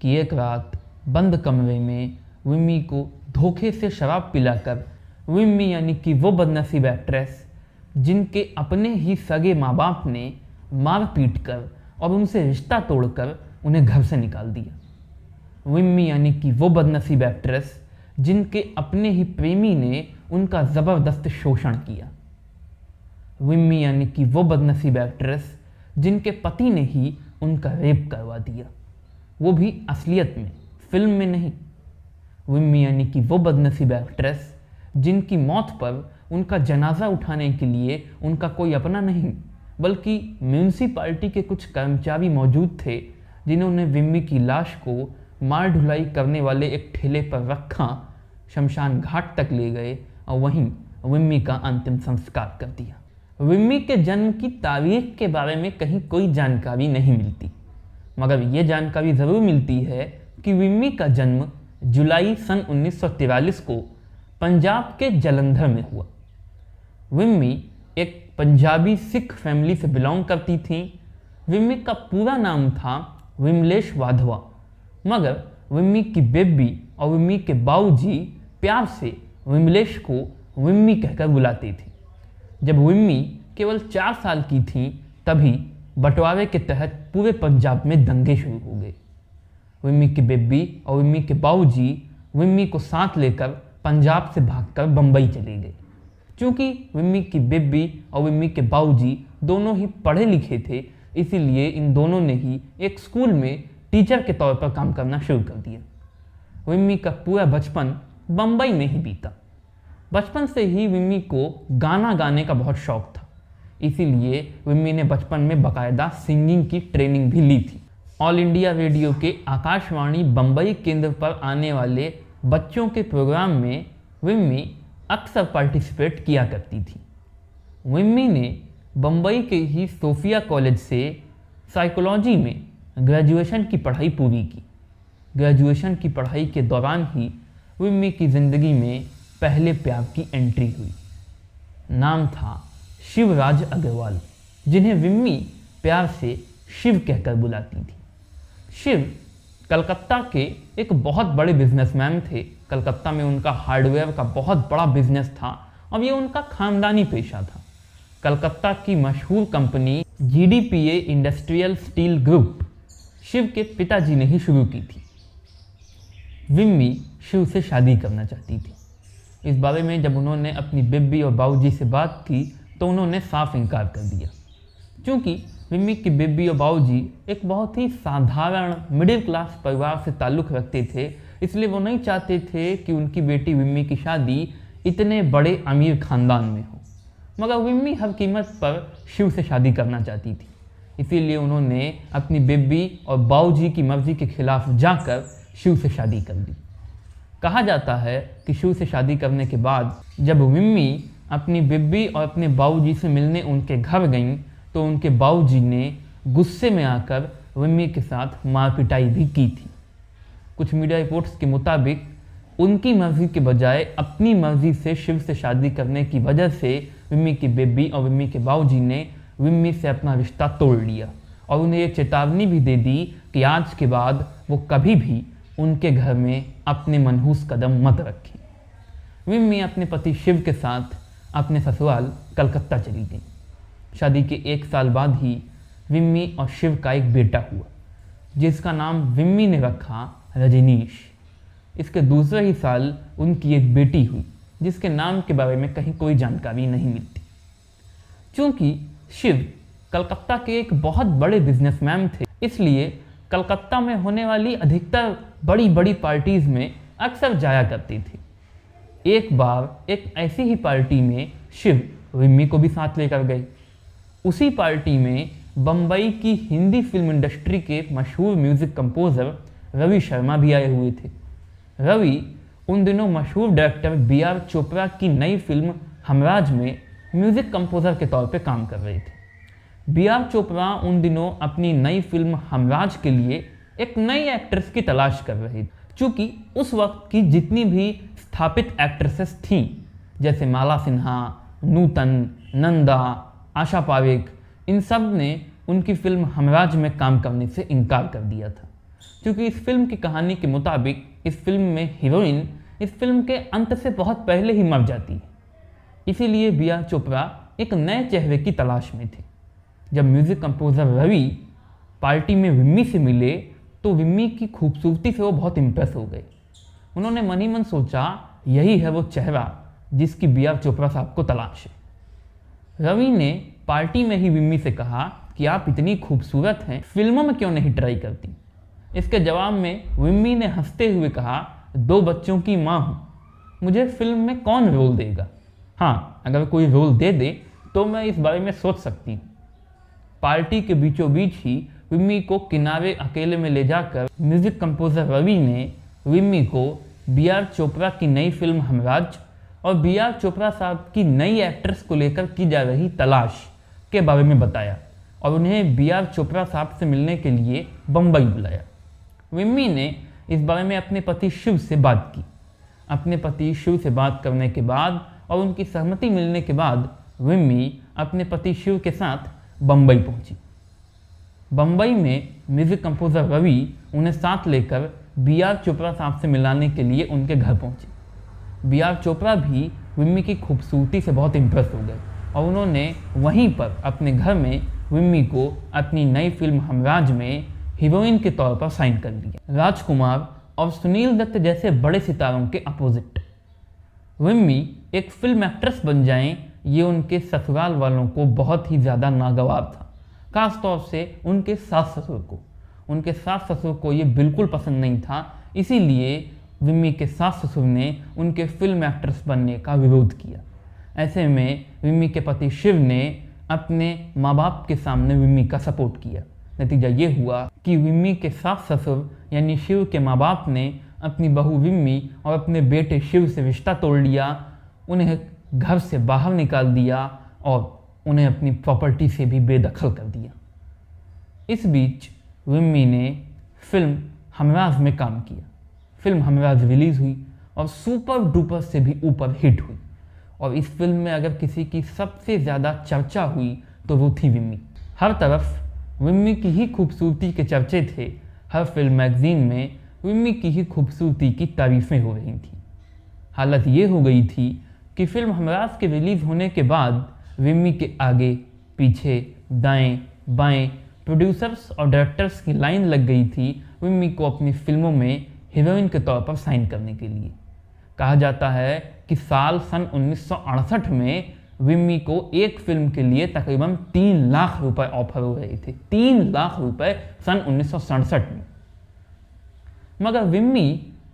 कि एक रात बंद कमरे में विम्मी को धोखे से शराब पिलाकर विम्मी यानी कि वो बदनसीब एक्ट्रेस जिनके अपने ही सगे माँ बाप ने मार पीट कर और उनसे रिश्ता तोड़कर उन्हें घर से निकाल दिया। विम्मी यानी कि वो बदनसीब एक्ट्रेस जिनके अपने ही प्रेमी ने उनका ज़बरदस्त शोषण किया। विम्मी यानी कि वो बदनसीब एक्ट्रेस जिनके पति ने ही उनका रेप करवा दिया, वो भी असलियत में, फिल्म में नहीं। विम्मी यानी कि वो बदनसीब एक्ट्रेस जिनकी मौत पर उनका जनाजा उठाने के लिए उनका कोई अपना नहीं बल्कि म्यूनसिपालिटी के कुछ कर्मचारी मौजूद थे, जिन्होंने विम्मी की लाश को मार ढुलाई करने वाले एक ठेले पर रखा, शमशान घाट तक ले गए और वहीं विम्मी का अंतिम संस्कार कर दिया। विम्मी के जन्म की तारीख के बारे में कहीं कोई जानकारी नहीं मिलती, मगर ये जानकारी ज़रूर मिलती है कि विम्मी का जन्म जुलाई सन 1943 को पंजाब के जलंधर में हुआ। विम्मी एक पंजाबी सिख फैमिली से बिलोंग करती थी। विम्मी का पूरा नाम था विमलेश वाधवा, मगर विम्मी की बेबी और विम्मी के बाऊजी प्यार से विमलेश को विम्मी कहकर बुलाते थे। जब विम्मी केवल 4 साल की थी तभी बंटवारे के तहत पूरे पंजाब में दंगे शुरू हो गए। विम्मी की बेबी और विम्मी के बाऊजी विम्मी को साथ लेकर पंजाब से भागकर बम्बई चले गए। क्योंकि विम्मी की बेबी और विम्मी के बाऊजी दोनों ही पढ़े लिखे थे, इसीलिए इन दोनों ने ही एक स्कूल में टीचर के तौर पर काम करना शुरू कर दिया। विम्मी का पूरा बचपन बम्बई में ही बीता। बचपन से ही विम्मी को गाना गाने का बहुत शौक था, इसीलिए विम्मी ने बचपन में बाकायदा सिंगिंग की ट्रेनिंग भी ली थी। ऑल इंडिया रेडियो के आकाशवाणी बम्बई केंद्र पर आने वाले बच्चों के प्रोग्राम में विम्मी अक्सर पार्टिसिपेट किया करती थी। विम्मी ने बम्बई के ही सोफिया कॉलेज से साइकोलॉजी में ग्रेजुएशन की पढ़ाई पूरी की। ग्रेजुएशन की पढ़ाई के दौरान ही विम्मी की ज़िंदगी में पहले प्यार की एंट्री हुई। नाम था शिवराज अग्रवाल, जिन्हें विम्मी प्यार से शिव कहकर बुलाती थी। शिव कलकत्ता के एक बहुत बड़े बिजनेसमैन थे। कलकत्ता में उनका हार्डवेयर का बहुत बड़ा बिजनेस था और ये उनका खानदानी पेशा था। कलकत्ता की मशहूर company GDPA industrial steel group Shiv के पिताजी ने ही शुरू की थी। विम्मी शिव से शादी करना चाहती थी। इस बारे में जब उन्होंने अपनी बेबी और बाऊजी से बात की तो उन्होंने साफ इनकार कर दिया। क्योंकि विम्मी की बेबी और बाऊजी एक बहुत ही साधारण मिडिल क्लास परिवार से ताल्लुक़ रखते थे, इसलिए वो नहीं चाहते थे कि उनकी बेटी विम्मी की शादी इतने बड़े अमीर ख़ानदान में हो। मगर विम्मी हर कीमत पर शिव से शादी करना चाहती थी, इसीलिए उन्होंने अपनी बेबी और बाऊजी की मर्ज़ी के खिलाफ जाकर शिव से शादी कर दी। कहा जाता है कि शिव से शादी करने के बाद जब विम्मी अपनी बेबी और अपने बाऊजी से मिलने उनके घर गईं तो उनके बाऊजी ने गुस्से में आकर विम्मी के साथ मार पिटाई भी की थी। कुछ मीडिया रिपोर्ट्स के मुताबिक उनकी मर्ज़ी के बजाय अपनी मर्ज़ी से शिव से शादी करने की वजह से विम्मी की बेबी और विम्मी के बाऊजी ने विम्मी से अपना रिश्ता तोड़ लिया और उन्हें ये चेतावनी भी दे दी कि आज के बाद वो कभी भी उनके घर में अपने मनहूस कदम मत रखें। विम्मी अपने पति शिव के साथ अपने ससुराल कलकत्ता चली गई। शादी के 1 साल बाद ही विम्मी और शिव का एक बेटा हुआ, जिसका नाम विम्मी ने रखा रजनीश। इसके दूसरे ही साल उनकी एक बेटी हुई, जिसके नाम के बारे में कहीं कोई जानकारी नहीं मिलती। चूँकि शिव कलकत्ता के एक बहुत बड़े बिजनेसमैन थे, इसलिए कलकत्ता में होने वाली अधिकतर बड़ी बड़ी पार्टीज़ में अक्सर जाया करते थे। एक बार एक ऐसी ही पार्टी में शिव विम्मी को भी साथ लेकर गए। उसी पार्टी में बम्बई की हिंदी फिल्म इंडस्ट्री के मशहूर म्यूज़िक कंपोज़र रवि शर्मा भी आए हुए थे। रवि उन दिनों मशहूर डायरेक्टर BR चोपड़ा की नई फिल्म हमराज में म्यूज़िक कंपोज़र के तौर पे काम कर रहे थे। BR चोपड़ा उन दिनों अपनी नई फिल्म हमराज के लिए एक नई एक्ट्रेस की तलाश कर रहे थे। चूँकि उस वक्त की जितनी भी स्थापित एक्ट्रेसेस थीं, जैसे माला सिन्हा, नूतन, नंदा, आशा पारेख, इन सब ने उनकी फिल्म हमराज में काम करने से इनकार कर दिया था। क्योंकि इस फिल्म की कहानी के मुताबिक इस फिल्म में हीरोइन इस फिल्म के अंत से बहुत पहले ही मर जाती है। इसीलिए बी.आर. चोपड़ा एक नए चेहरे की तलाश में थे। जब म्यूज़िक कंपोज़र रवि पार्टी में विम्मी से मिले तो विम्मी की खूबसूरती से वो बहुत इम्प्रेस हो गए। उन्होंने मन ही मन सोचा यही है वो चेहरा जिसकी बी.आर. चोपड़ा साहब को तलाश है। रवि ने पार्टी में ही विम्मी से कहा कि आप इतनी खूबसूरत हैं, फिल्मों में क्यों नहीं ट्राई करती। इसके जवाब में विम्मी ने हंसते हुए कहा, 2 बच्चों की माँ हूँ, मुझे फिल्म में कौन रोल देगा। हाँ, अगर कोई रोल दे दे तो मैं इस बारे में सोच सकती हूँ। पार्टी के बीचों बीच ही विम्मी को किनारे अकेले में ले जाकर म्यूज़िक कंपोज़र रवि ने विम्मी को बी.आर. चोपड़ा की नई फिल्म हमराज और बी.आर. चोपड़ा साहब की नई एक्ट्रेस को लेकर की जा रही तलाश के बारे में बताया और उन्हें बी.आर. चोपड़ा साहब से मिलने के लिए बम्बई बुलाया। विम्मी ने इस बारे में अपने पति शिव से बात की। अपने पति शिव से बात करने के बाद और उनकी सहमति मिलने के बाद विम्मी अपने पति शिव के साथ बम्बई पहुंची। बम्बई में म्यूज़िक कंपोज़र रवि उन्हें साथ लेकर बी.आर. चोपड़ा साहब से मिलाने के लिए उनके घर पहुंचे। बी.आर. चोपड़ा भी विम्मी की खूबसूरती से बहुत इम्प्रेस हो गए और उन्होंने वहीं पर अपने घर में विम्मी को अपनी नई फिल्म हमराज में हीरोइन के तौर पर साइन कर लिया। राजकुमार और सुनील दत्त जैसे बड़े सितारों के अपोजिट विम्मी एक फिल्म एक्ट्रेस बन जाएं, ये उनके ससुराल वालों को बहुत ही ज़्यादा नागवार था। खास तौर से उनके सास ससुर को ये बिल्कुल पसंद नहीं था। इसीलिए विम्मी के सास ससुर ने उनके फिल्म एक्ट्रेस बनने का विरोध किया। ऐसे में विम्मी के पति शिव ने अपने माँ बाप के सामने विम्मी का सपोर्ट किया। नतीजा ये हुआ कि विम्मी के सास ससुर यानी शिव के माँ बाप ने अपनी बहू विम्मी और अपने बेटे शिव से रिश्ता तोड़ लिया, उन्हें घर से बाहर निकाल दिया और उन्हें अपनी प्रॉपर्टी से भी बेदखल कर दिया। इस बीच विम्मी ने फिल्म हमराज में काम किया। फिल्म हमराज रिलीज़ हुई और सुपर डुपर से भी ऊपर हिट हुई और इस फिल्म में अगर किसी की सबसे ज़्यादा चर्चा हुई तो वो थी विम्मी। हर तरफ विम्मी की ही खूबसूरती के चर्चे थे। हर फिल्म मैगजीन में विम्मी की ही खूबसूरती की तारीफ़ें हो रही थी। हालत ये हो गई थी कि फिल्म हमराज के रिलीज़ होने के बाद विम्मी के आगे पीछे दाएं बाएं प्रोड्यूसर्स और डायरेक्टर्स की लाइन लग गई थी विम्मी को अपनी फिल्मों में हीरोइन के तौर पर साइन करने के लिए। कहा जाता है कि साल सन 1968 में विम्मी को एक फिल्म के लिए तकरीबन 3 लाख रुपए ऑफर हो रहे थे। 3 लाख रुपए सन 1967 में। मगर विम्मी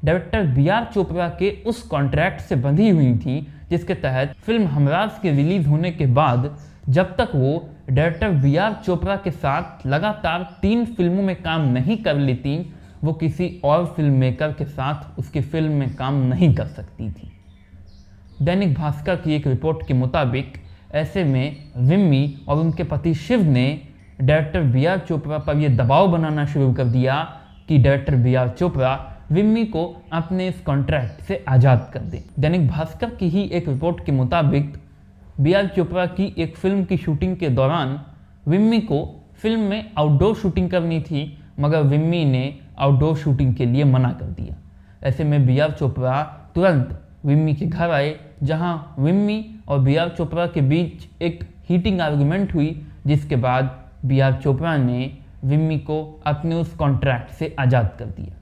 डायरेक्टर बी.आर. चोपड़ा के उस कॉन्ट्रैक्ट से बंधी हुई थी जिसके तहत फिल्म हमराज के रिलीज होने के बाद जब तक वो डायरेक्टर बी.आर. चोपड़ा के साथ लगातार 3 फिल्मों में काम नहीं कर लेती, वो किसी और फिल्म मेकर के साथ उसकी फिल्म में काम नहीं कर सकती थी। दैनिक भास्कर की एक रिपोर्ट के मुताबिक ऐसे में विम्मी और उनके पति शिव ने डायरेक्टर बी.आर. चोपड़ा पर यह दबाव बनाना शुरू कर दिया कि डायरेक्टर बी.आर. चोपड़ा विम्मी को अपने इस कॉन्ट्रैक्ट से आज़ाद कर दें। दैनिक भास्कर की ही एक रिपोर्ट के मुताबिक बी.आर. चोपड़ा की एक फिल्म की शूटिंग के दौरान विम्मी को फिल्म में आउटडोर शूटिंग करनी थी, मगर विम्मी ने आउटडोर शूटिंग के लिए मना कर दिया। ऐसे में बी.आर. चोपड़ा तुरंत विम्मी के घर आए, जहां विम्मी और बी.आर. चोपड़ा के बीच एक हीटिंग आर्गुमेंट हुई, जिसके बाद बी.आर. चोपड़ा ने विम्मी को अपने उस कॉन्ट्रैक्ट से आज़ाद कर दिया।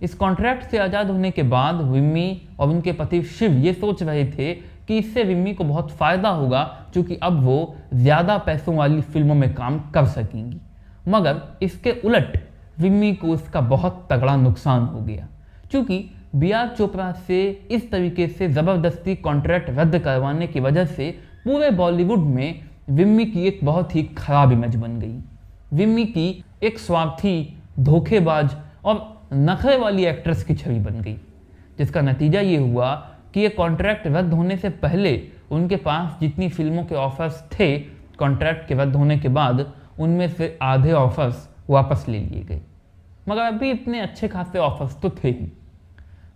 इस कॉन्ट्रैक्ट से आज़ाद होने के बाद विम्मी और उनके पति शिव ये सोच रहे थे कि इससे विम्मी को बहुत फ़ायदा होगा, क्योंकि अब वो ज़्यादा पैसों वाली फिल्मों में काम कर सकेंगी। मगर इसके उलट विम्मी को इसका बहुत तगड़ा नुकसान हो गया, क्योंकि बी.आर. चोपड़ा से इस तरीके से ज़बरदस्ती कॉन्ट्रैक्ट रद्द करवाने की वजह से पूरे बॉलीवुड में विम्मी की एक बहुत ही खराब इमेज बन गई। विम्मी की एक स्वार्थी, धोखेबाज और नखरे वाली एक्ट्रेस की छवि बन गई, जिसका नतीजा ये हुआ कि ये कॉन्ट्रैक्ट रद्द होने से पहले उनके पास जितनी फिल्मों के ऑफर्स थे, कॉन्ट्रैक्ट के रद्द होने के बाद उनमें से आधे ऑफर्स वापस ले लिए गए। मगर अभी इतने अच्छे खासे ऑफर्स तो थे ही।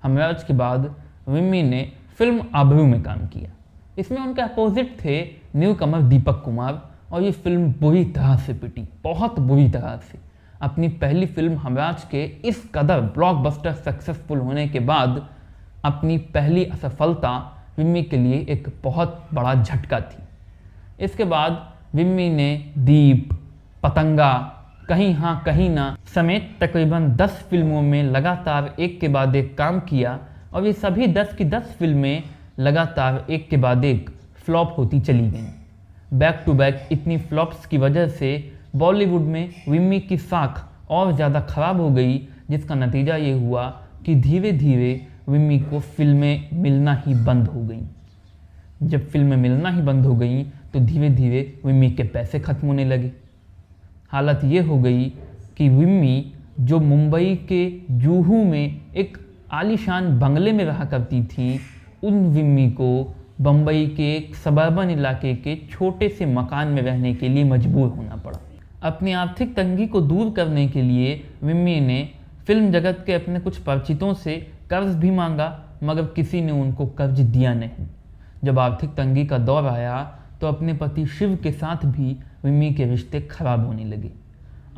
हमराज के बाद विम्मी ने फिल्म आबरू में काम किया। इसमें उनके अपोजिट थे न्यू कमर दीपक कुमार और ये फिल्म बुरी तरह से पिटी, बहुत बुरी तरह से। अपनी पहली फिल्म हमराज के इस कदर ब्लॉकबस्टर सक्सेसफुल होने के बाद अपनी पहली असफलता विम्मी के लिए एक बहुत बड़ा झटका थी। इसके बाद विम्मी ने दीप, पतंगा, कहीं हाँ कहीं ना समेत तकरीबन 10 फिल्मों में लगातार एक के बाद एक काम किया और ये सभी 10 की 10 फिल्में लगातार एक के बाद एक फ्लॉप होती चली गईं। बैक टू बैक इतनी फ्लॉप्स की वजह से बॉलीवुड में विम्मी की साख और ज़्यादा ख़राब हो गई, जिसका नतीजा ये हुआ कि धीरे धीरे विम्मी को फिल्में मिलना ही बंद हो गईं। जब फिल्में मिलना ही बंद हो गईं तो धीरे धीरे विम्मी के पैसे ख़त्म होने लगे। हालत ये हो गई कि विम्मी जो मुंबई के जूहू में एक आलीशान बंगले में रहा करती थी, उन विम्मी को बम्बई के एक सबर्बन इलाके के छोटे से मकान में रहने के लिए मजबूर होना पड़ा। अपनी आर्थिक तंगी को दूर करने के लिए विम्मी ने फिल्म जगत के अपने कुछ परिचितों से कर्ज भी मांगा, मगर किसी ने उनको कर्ज दिया नहीं। जब आर्थिक तंगी का दौर आया तो अपने पति शिव के साथ भी विम्मी के रिश्ते खराब होने लगे।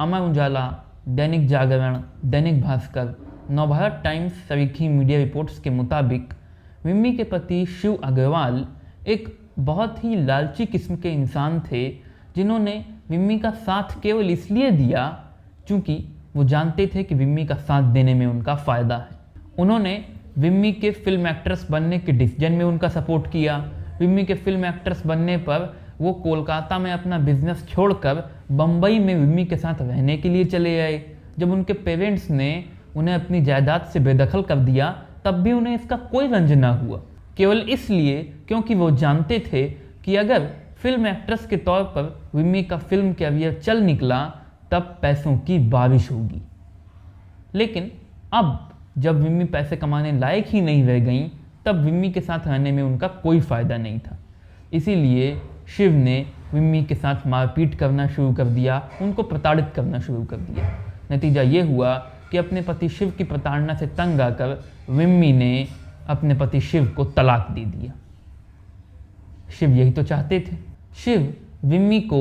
अमर उजाला, दैनिक जागरण, दैनिक भास्कर, नवभारत टाइम्स सभी मीडिया रिपोर्ट्स के मुताबिक विम्मी के पति शिव अग्रवाल एक बहुत ही लालची किस्म के इंसान थे, जिन्होंने विम्मी का साथ केवल इसलिए दिया क्योंकि वो जानते थे कि विम्मी का साथ देने में उनका फ़ायदा है। उन्होंने विम्मी के फिल्म एक्ट्रेस बनने के डिसीजन में उनका सपोर्ट किया। विम्मी के फिल्म एक्ट्रेस बनने पर वो कोलकाता में अपना बिजनेस छोड़कर बम्बई में विम्मी के साथ रहने के लिए चले आए। जब उनके पेरेंट्स ने उन्हें अपनी जायदाद से बेदखल कर दिया, तब भी उन्हें इसका कोई रंज ना हुआ, केवल इसलिए क्योंकि वो जानते थे कि अगर फिल्म एक्ट्रेस के तौर पर विम्मी का फिल्म कैरियर चल निकला तब पैसों की बारिश होगी। लेकिन अब जब विम्मी पैसे कमाने लायक ही नहीं रह गईं, तब विम्मी के साथ रहने में उनका कोई फ़ायदा नहीं था। इसीलिए शिव ने विम्मी के साथ मारपीट करना शुरू कर दिया, उनको प्रताड़ित करना शुरू कर दिया। नतीजा ये हुआ कि अपने पति शिव की प्रताड़ना से तंग आकर विम्मी ने अपने पति शिव को तलाक दे दिया। शिव यही तो चाहते थे। शिव विम्मी को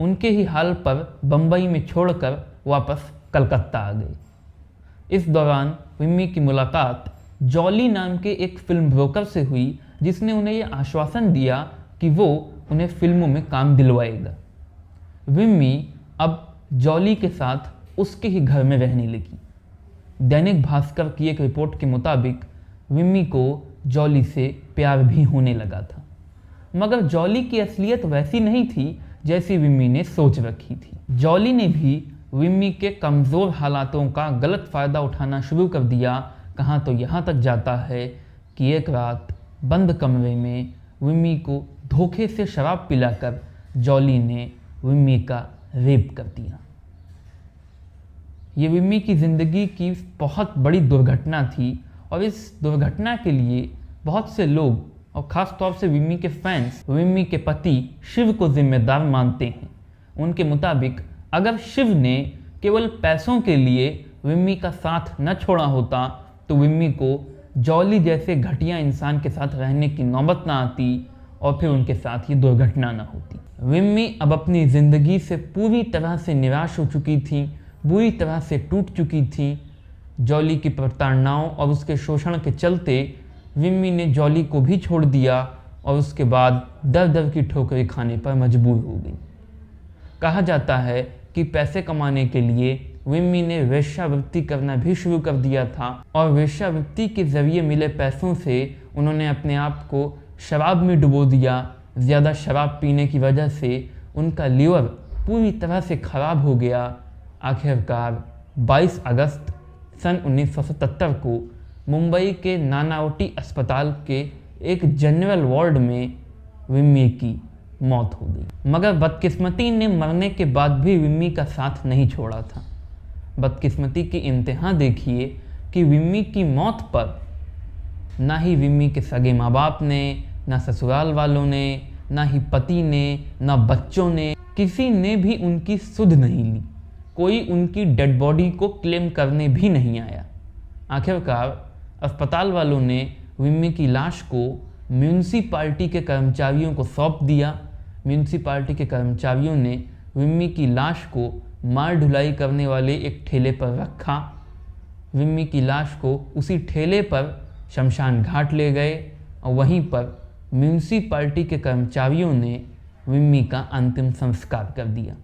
उनके ही हाल पर बम्बई में छोड़कर वापस कलकत्ता आ गए। इस दौरान विम्मी की मुलाकात जॉली नाम के एक फिल्म ब्रोकर से हुई, जिसने उन्हें यह आश्वासन दिया कि वो उन्हें फिल्मों में काम दिलवाएगा। विम्मी अब जॉली के साथ उसके ही घर में रहने लगी। दैनिक भास्कर की एक रिपोर्ट के मुताबिक विम्मी को जॉली से प्यार भी होने लगा था, मगर जॉली की असलियत वैसी नहीं थी जैसी विम्मी ने सोच रखी थी। जॉली ने भी विम्मी के कमज़ोर हालातों का गलत फ़ायदा उठाना शुरू कर दिया। कहाँ तो यहाँ तक जाता है कि एक रात बंद कमरे में विम्मी को धोखे से शराब पिलाकर जॉली ने विम्मी का रेप कर दिया। ये विम्मी की ज़िंदगी की बहुत बड़ी दुर्घटना थी और इस दुर्घटना के लिए बहुत से लोग और ख़ास तौर से विम्मी के फैंस विम्मी के पति शिव को जिम्मेदार मानते हैं। उनके मुताबिक अगर शिव ने केवल पैसों के लिए विम्मी का साथ न छोड़ा होता तो विम्मी को जॉली जैसे घटिया इंसान के साथ रहने की नौबत ना आती और फिर उनके साथ ये दुर्घटना ना होती। विम्मी अब अपनी ज़िंदगी से पूरी तरह से निराश हो चुकी थी, बुरी तरह से टूट चुकी थी। जॉली की प्रताड़नाओं और उसके शोषण के चलते विम्मी ने जॉली को भी छोड़ दिया और उसके बाद दर दर की ठोकरें खाने पर मजबूर हो गई। कहा जाता है कि पैसे कमाने के लिए विम्मी ने वेश्यावृत्ति करना भी शुरू कर दिया था और वेश्यावृत्ति के जरिए मिले पैसों से उन्होंने अपने आप को शराब में डुबो दिया। ज़्यादा शराब पीने की वजह से उनका लीवर पूरी तरह से ख़राब हो गया। आखिरकार 22 अगस्त सन 1977 को मुंबई के नानावटी अस्पताल के एक जनरल वार्ड में विम्मी की मौत हो गई। मगर बदकिस्मती ने मरने के बाद भी विम्मी का साथ नहीं छोड़ा था। बदकिस्मती की इंतहा देखिए कि विम्मी की मौत पर ना ही विम्मी के सगे माँ बाप ने, ना ससुराल वालों ने, ना ही पति ने, ना बच्चों ने, किसी ने भी उनकी सुध नहीं ली। कोई उनकी डेड बॉडी को क्लेम करने भी नहीं आया। आखिरकार अस्पताल वालों ने विम्मी की लाश को म्यूनसिपाल्टी के कर्मचारियों को सौंप दिया। म्यूनसिपाल्टी के कर्मचारियों ने विम्मी की लाश को माल ढुलाई करने वाले एक ठेले पर रखा। विम्मी की लाश को उसी ठेले पर शमशान घाट ले गए और वहीं पर म्यूनिसिपैलिटी के कर्मचारियों ने विम्मी का अंतिम संस्कार कर दिया।